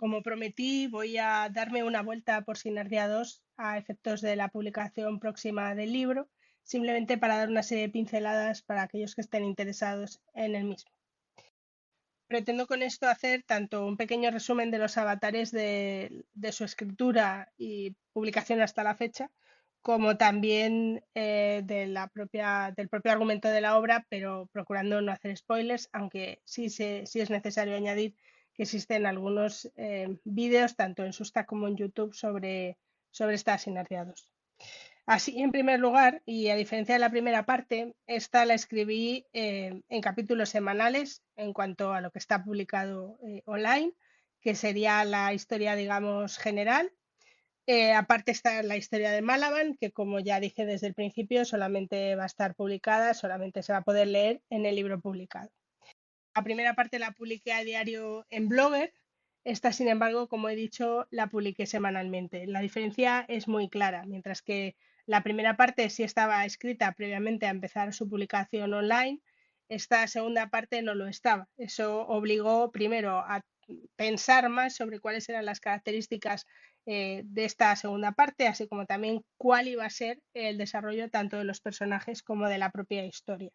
como prometí, voy a darme una vuelta por Sinergia 2 a efectos de la publicación próxima del libro, simplemente para dar una serie de pinceladas para aquellos que estén interesados en el mismo. Pretendo con esto hacer tanto un pequeño resumen de los avatares de su escritura y publicación hasta la fecha, como también del propio argumento de la obra, pero procurando no hacer spoilers, aunque sí es necesario añadir que existen algunos vídeos, tanto en Substack como en YouTube, sobre estas sinergiados. Así, en primer lugar, y a diferencia de la primera parte, esta la escribí en capítulos semanales en cuanto a lo que está publicado online, que sería la historia, digamos, general. Aparte está la historia de Malaban, que como ya dije desde el principio, solamente va a estar publicada, solamente se va a poder leer en el libro publicado. La primera parte la publiqué a diario en Blogger. Esta, sin embargo, como he dicho, la publiqué semanalmente. La diferencia es muy clara. Mientras que la primera parte sí estaba escrita previamente a empezar su publicación online, esta segunda parte no lo estaba. Eso obligó primero a pensar más sobre cuáles eran las características de esta segunda parte, así como también cuál iba a ser el desarrollo tanto de los personajes como de la propia historia.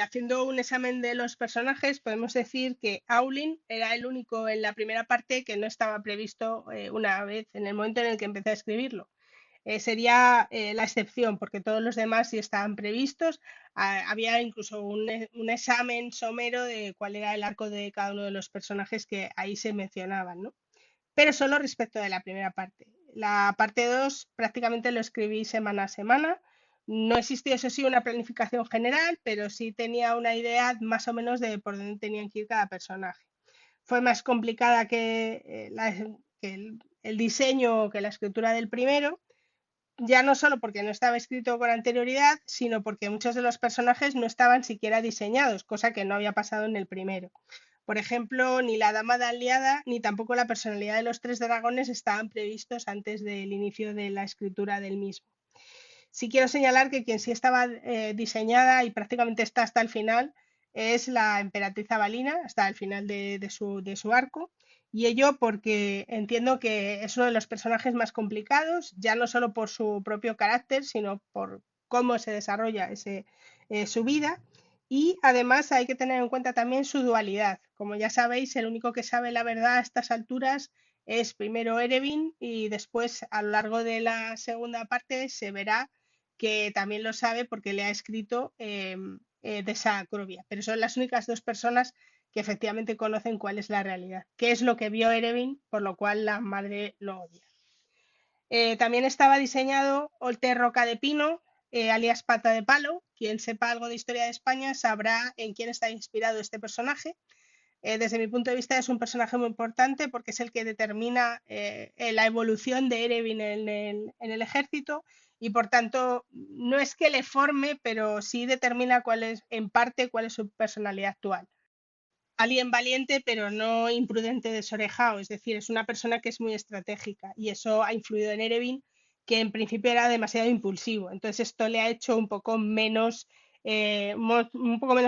Haciendo un examen de los personajes, podemos decir que Aulin era el único en la primera parte que no estaba previsto una vez en el momento en el que empecé a escribirlo. Sería la excepción, porque todos los demás sí estaban previstos. Había incluso un examen somero de cuál era el arco de cada uno de los personajes que ahí se mencionaban, ¿no? Pero solo respecto de la primera parte. La parte 2 prácticamente lo escribí semana a semana. No existió, eso sí, una planificación general, pero sí tenía una idea más o menos de por dónde tenían que ir cada personaje. Fue más complicada que el diseño o que la escritura del primero, ya no solo porque no estaba escrito con anterioridad, sino porque muchos de los personajes no estaban siquiera diseñados, cosa que no había pasado en el primero. Por ejemplo, ni la dama de aliada ni tampoco la personalidad de los tres dragones estaban previstos antes del inicio de la escritura del mismo. Sí quiero señalar que quien sí estaba diseñada y prácticamente está hasta el final es la emperatriz Avalina, hasta el final de su arco, y ello porque entiendo que es uno de los personajes más complicados, ya no solo por su propio carácter, sino por cómo se desarrolla su vida. Y además hay que tener en cuenta también su dualidad. Como ya sabéis, el único que sabe la verdad a estas alturas es primero Erebin y después a lo largo de la segunda parte se verá que también lo sabe porque le ha escrito de esa Acrovia. Pero son las únicas dos personas que efectivamente conocen cuál es la realidad, qué es lo que vio Erebin, por lo cual la madre lo odia. También estaba diseñado Olte Roca de Pino, alias Pata de Palo. Quien sepa algo de historia de España sabrá en quién está inspirado este personaje. Desde mi punto de vista es un personaje muy importante porque es el que determina la evolución de Erebin en el ejército y por tanto no es que le forme, pero sí determina en parte cuál es su personalidad actual. Alguien valiente pero no imprudente desorejado, es decir, es una persona que es muy estratégica y eso ha influido en Erebin, que en principio era demasiado impulsivo. Entonces esto le ha hecho un poco menos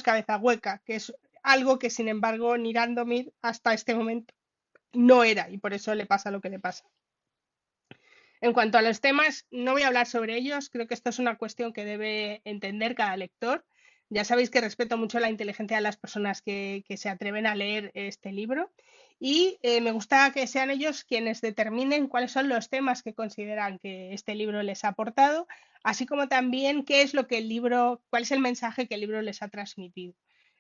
cabeza hueca, que es algo que sin embargo Nirandomir hasta este momento no era y por eso le pasa lo que le pasa. En cuanto a los temas, no voy a hablar sobre ellos, creo que esto es una cuestión que debe entender cada lector. Ya sabéis que respeto mucho la inteligencia de las personas que se atreven a leer este libro y me gusta que sean ellos quienes determinen cuáles son los temas que consideran que este libro les ha aportado, así como también qué es lo que cuál es el mensaje que el libro les ha transmitido.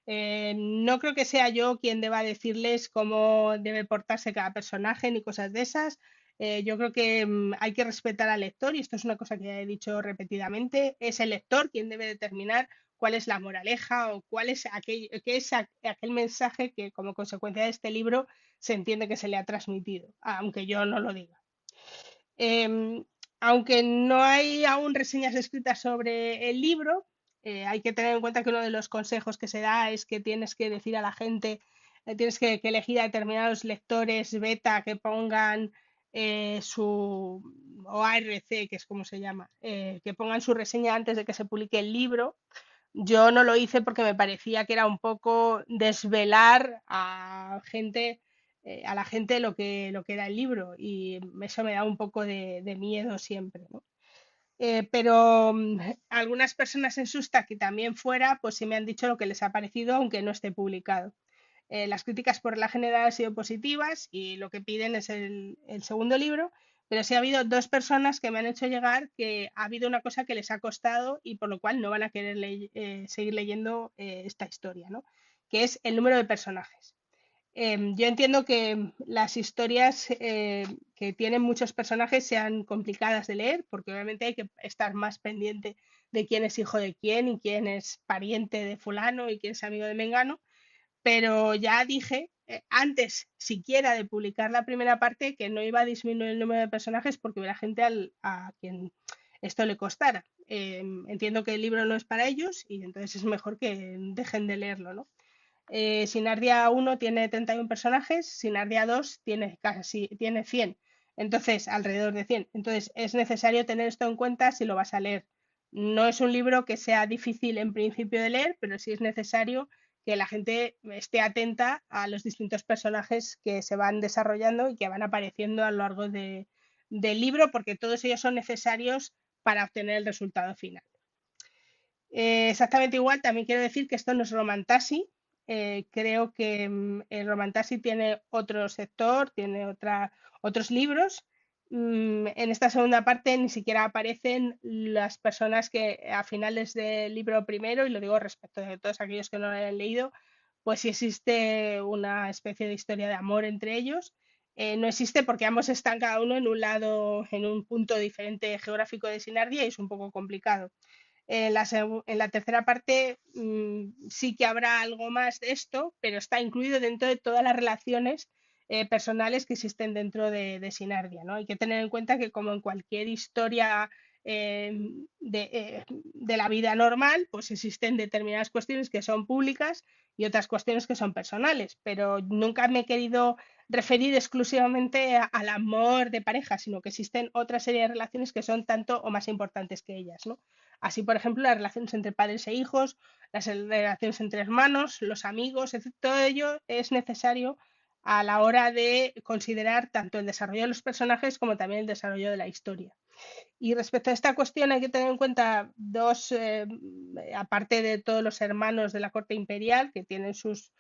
No creo que sea yo quien deba decirles cómo debe portarse cada personaje ni cosas de esas. Yo creo que hay que respetar al lector y esto es una cosa que he dicho repetidamente. Es el lector quien debe determinar cuál es la moraleja o qué es aquel mensaje que como consecuencia de este libro se entiende que se le ha transmitido, aunque yo no lo diga. Eh, Aunque no hay aún reseñas escritas sobre el libro, hay que tener en cuenta que uno de los consejos que se da es que tienes que decir a la gente, tienes que elegir a determinados lectores beta que pongan su, o ARC, que es como se llama, que pongan su reseña antes de que se publique el libro. Yo no lo hice porque me parecía que era un poco desvelar a gente a la gente lo que era el libro y eso me da un poco de miedo siempre, ¿no? Pero algunas personas en Substack y también fuera, pues sí me han dicho lo que les ha parecido, aunque no esté publicado. Las críticas por la general han sido positivas y lo que piden es el segundo libro, pero sí ha habido dos personas que me han hecho llegar que ha habido una cosa que les ha costado y por lo cual no van a querer seguir leyendo esta historia, ¿no? Que es el número de personajes. Yo entiendo que las historias que tienen muchos personajes sean complicadas de leer, porque obviamente hay que estar más pendiente de quién es hijo de quién y quién es pariente de fulano y quién es amigo de Mengano, pero ya dije antes siquiera de publicar la primera parte que no iba a disminuir el número de personajes porque hubiera gente a quien esto le costara. Entiendo que el libro no es para ellos y entonces es mejor que dejen de leerlo, ¿no? Sinardia 1 tiene 31 personajes, Sinardia 2 tiene 100, entonces alrededor de 100. Entonces es necesario tener esto en cuenta si lo vas a leer. No es un libro que sea difícil en principio de leer, pero sí es necesario que la gente esté atenta a los distintos personajes que se van desarrollando y que van apareciendo a lo largo del libro, porque todos ellos son necesarios para obtener el resultado final. Exactamente igual, también quiero decir que esto no es Romantasi. Creo que el Romantasi tiene otro sector, tiene otros libros. En esta segunda parte ni siquiera aparecen las personas que a finales del libro primero, y lo digo respecto de todos aquellos que no lo hayan leído, pues sí existe una especie de historia de amor entre ellos. No existe porque ambos están cada uno en un lado, en un punto diferente geográfico de Sinardia y es un poco complicado. En la tercera parte sí que habrá algo más de esto, pero está incluido dentro de todas las relaciones personales que existen dentro de Sinardia, ¿no? Hay que tener en cuenta que como en cualquier historia eh, de la vida normal, pues existen determinadas cuestiones que son públicas y otras cuestiones que son personales, pero nunca me he querido referir exclusivamente al amor de pareja, sino que existen otra serie de relaciones que son tanto o más importantes que ellas, ¿no? Así, por ejemplo, las relaciones entre padres e hijos, las relaciones entre hermanos, los amigos, etc. Todo ello es necesario a la hora de considerar tanto el desarrollo de los personajes como también el desarrollo de la historia. Y respecto a esta cuestión hay que tener en cuenta dos, aparte de todos los hermanos de la corte imperial, que tienen sus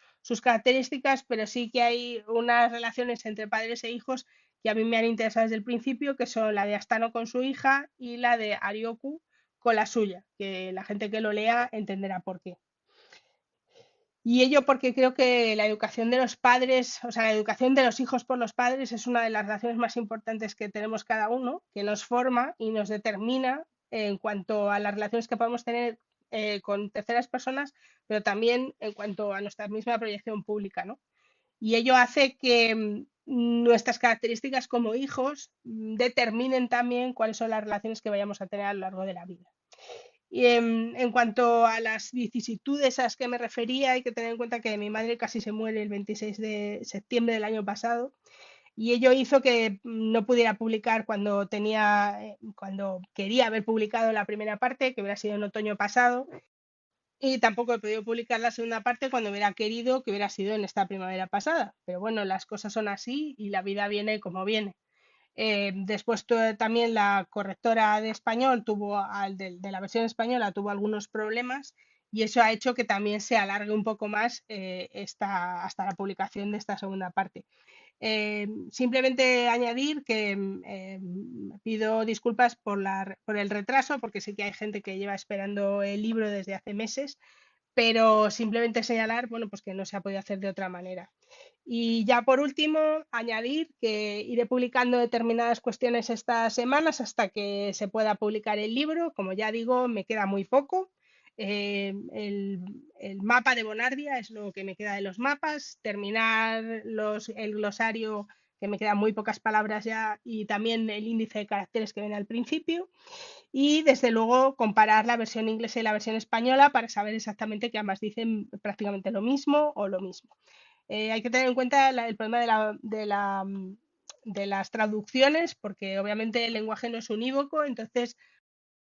características, pero sí que hay unas relaciones entre padres e hijos que a mí me han interesado desde el principio, que son la de Astano con su hija y la de Arioku con la suya, que la gente que lo lea entenderá por qué. Y ello porque creo que la educación de los padres, o sea, la educación de los hijos por los padres es una de las relaciones más importantes que tenemos cada uno, que nos forma y nos determina en cuanto a las relaciones que podemos tener con terceras personas, pero también en cuanto a nuestra misma proyección pública, ¿no? Y ello hace que nuestras características como hijos determinen también cuáles son las relaciones que vayamos a tener a lo largo de la vida. Y en cuanto a las vicisitudes a las que me refería, hay que tener en cuenta que mi madre casi se muere el 26 de septiembre del año pasado y ello hizo que no pudiera publicar cuando quería haber publicado la primera parte, que hubiera sido en otoño pasado, y tampoco he podido publicar la segunda parte cuando hubiera querido, que hubiera sido en esta primavera pasada. Pero bueno, las cosas son así y la vida viene como viene. Después también la correctora de español de la versión española tuvo algunos problemas y eso ha hecho que también se alargue un poco más hasta la publicación de esta segunda parte. Simplemente añadir que pido disculpas por el retraso, porque sé que hay gente que lleva esperando el libro desde hace meses, pero simplemente señalar, bueno, pues que no se ha podido hacer de otra manera. Y ya por último, añadir que iré publicando determinadas cuestiones estas semanas hasta que se pueda publicar el libro. Como ya digo, me queda muy poco. El mapa de Bonardia es lo que me queda de los mapas. Terminar el glosario, que me quedan muy pocas palabras ya, y también el índice de caracteres que viene al principio y desde luego comparar la versión inglesa y la versión española para saber exactamente que ambas dicen prácticamente lo mismo o lo mismo. Hay que tener en cuenta el problema de las traducciones porque obviamente el lenguaje no es unívoco, entonces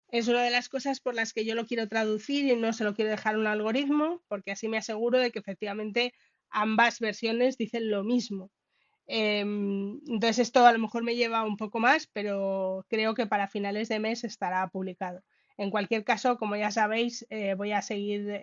es una de las cosas por las que yo lo quiero traducir y no se lo quiero dejar a un algoritmo porque así me aseguro de que efectivamente ambas versiones dicen lo mismo. Entonces esto a lo mejor me lleva un poco más, pero creo que para finales de mes estará publicado. En cualquier caso, como ya sabéis, voy a seguir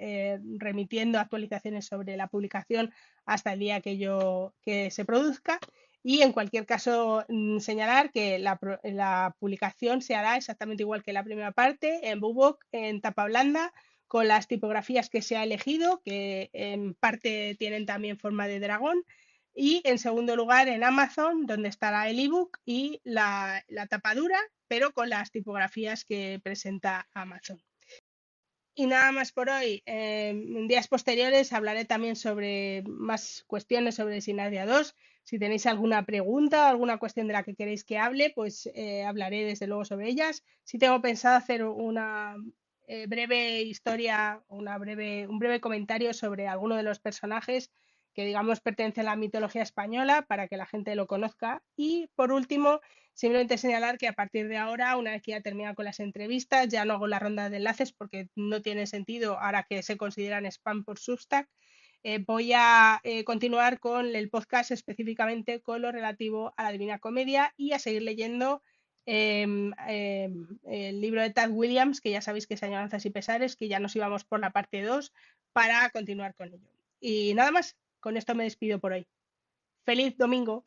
remitiendo actualizaciones sobre la publicación hasta el día que se produzca. Y en cualquier caso, señalar que la publicación se hará exactamente igual que la primera parte, en BookBook, en tapa blanda, con las tipografías que se ha elegido, que en parte tienen también forma de dragón. Y en segundo lugar, en Amazon, donde estará el ebook y la tapadura, pero con las tipografías que presenta Amazon. Y nada más por hoy. En días posteriores hablaré también sobre más cuestiones sobre Sinaria 2. Si tenéis alguna pregunta o alguna cuestión de la que queréis que hable, pues hablaré desde luego sobre ellas. Si tengo pensado hacer una breve historia, un breve comentario sobre alguno de los personajes que digamos pertenece a la mitología española para que la gente lo conozca. Y por último, simplemente señalar que a partir de ahora, una vez que ya termina con las entrevistas, ya no hago la ronda de enlaces porque no tiene sentido ahora que se consideran spam por Substack. Voy a continuar con el podcast específicamente con lo relativo a la Divina Comedia y a seguir leyendo el libro de Tad Williams, que ya sabéis que es Añoranzas y Pesares, que ya nos íbamos por la parte 2 para continuar con ello. Y nada más, con esto me despido por hoy. ¡Feliz domingo!